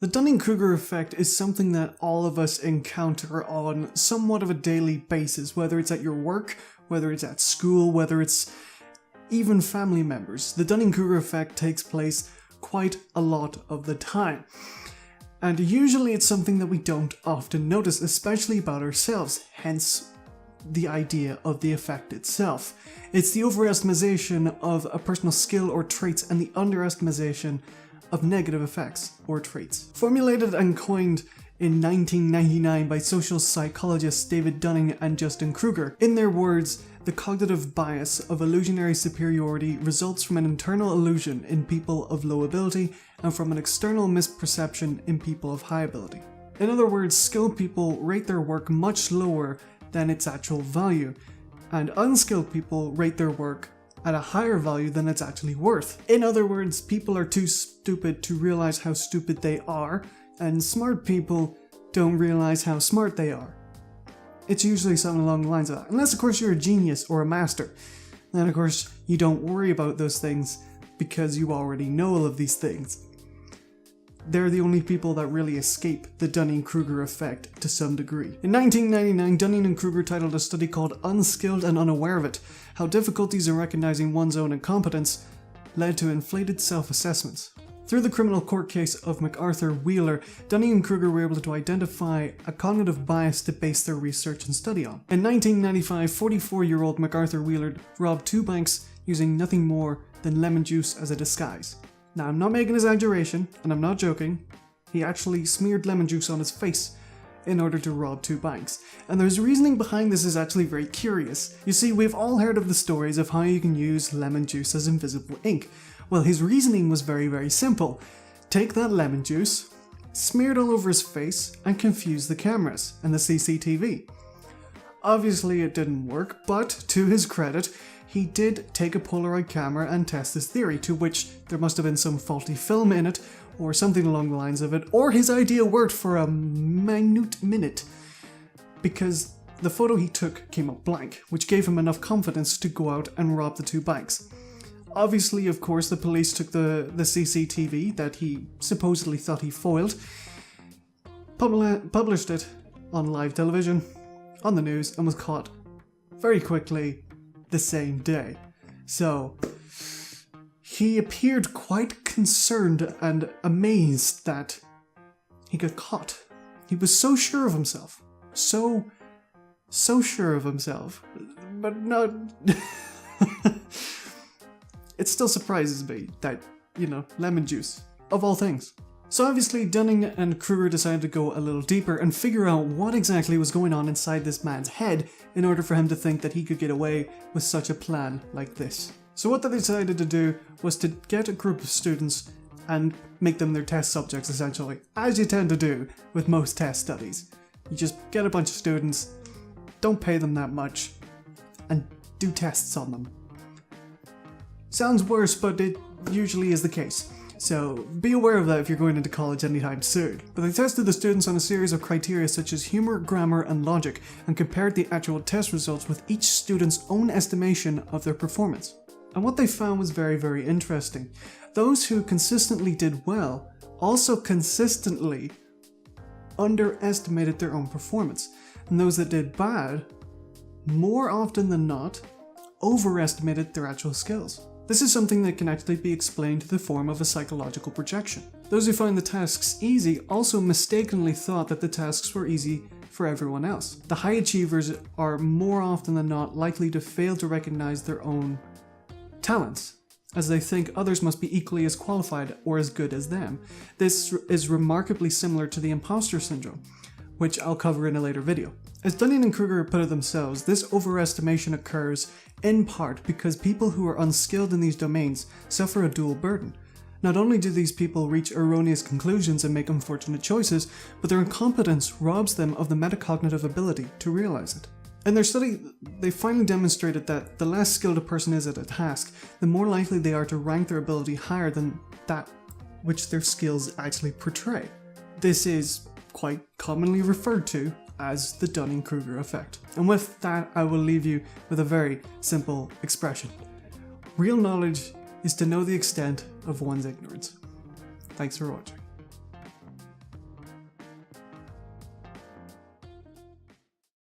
The Dunning-Kruger effect is something that all of us encounter on somewhat of a daily basis, whether it's at your work, whether it's at school, whether it's even family members. The Dunning-Kruger effect takes place quite a lot of the time. And usually it's something that we don't often notice, especially about ourselves, hence the idea of the effect itself. It's the overestimation of a personal skill or traits and the underestimation of negative effects or traits. Formulated and coined in 1999 by social psychologists David Dunning and Justin Kruger. In their words, the cognitive bias of illusionary superiority results from an internal illusion in people of low ability and from an external misperception in people of high ability. In other words, skilled people rate their work much lower than its actual value, and unskilled people rate their work at a higher value than it's actually worth. In other words, people are too stupid to realize how stupid they are, and smart people don't realize how smart they are. It's usually something along the lines of that. Unless of course you're a genius or a master. Then of course you don't worry about those things because you already know all of these things. They're the only people that really escape the Dunning-Kruger effect to some degree. In 1999, Dunning and Kruger titled a study called Unskilled and Unaware of It, How Difficulties in Recognizing One's Own Incompetence Led to Inflated Self-Assessments. Through the criminal court case of McArthur Wheeler, Dunning and Kruger were able to identify a cognitive bias to base their research and study on. In 1995, 44-year-old McArthur Wheeler robbed 2 banks using nothing more than lemon juice as a disguise. Now, I'm not making an exaggeration, and I'm not joking. He actually smeared lemon juice on his face in order to rob 2 banks. And there's reasoning behind this is actually very curious. You see, we've all heard of the stories of how you can use lemon juice as invisible ink. Well, his reasoning was very, very simple. Take that lemon juice, smear it all over his face, and confuse the cameras and the CCTV. Obviously it didn't work, but to his credit, he did take a Polaroid camera and test his theory, to which there must have been some faulty film in it, or something along the lines of it, or his idea worked for a minute minute, because the photo he took came up blank, which gave him enough confidence to go out and rob the 2 banks. Obviously, of course, the police took the CCTV that he supposedly thought he foiled, published it on live television, on the news, and was caught very quickly the same day. So, he appeared quite concerned and amazed that he got caught. He was so sure of himself. So sure of himself. But not... It still surprises me that, lemon juice, of all things. So obviously Dunning and Kruger decided to go a little deeper and figure out what exactly was going on inside this man's head in order for him to think that he could get away with such a plan like this. So what they decided to do was to get a group of students and make them their test subjects, essentially, as you tend to do with most test studies. You just get a bunch of students, don't pay them that much, and do tests on them. Sounds worse, but it usually is the case. So be aware of that if you're going into college anytime soon. But they tested the students on a series of criteria such as humor, grammar, and logic, and compared the actual test results with each student's own estimation of their performance. And what they found was very, very interesting. Those who consistently did well also consistently underestimated their own performance. And those that did bad, more often than not, overestimated their actual skills. This is something that can actually be explained to the form of a psychological projection. Those who found the tasks easy also mistakenly thought that the tasks were easy for everyone else. The high achievers are more often than not likely to fail to recognize their own talents, as they think others must be equally as qualified or as good as them. This is remarkably similar to the imposter syndrome, which I'll cover in a later video. As Dunning and Kruger put it themselves, this overestimation occurs in part because people who are unskilled in these domains suffer a dual burden. Not only do these people reach erroneous conclusions and make unfortunate choices, but their incompetence robs them of the metacognitive ability to realize it. In their study, they finally demonstrated that the less skilled a person is at a task, the more likely they are to rank their ability higher than that which their skills actually portray. This is quite commonly referred to as the Dunning-Kruger effect. And with that, I will leave you with a very simple expression. Real knowledge is to know the extent of one's ignorance. Thanks for watching.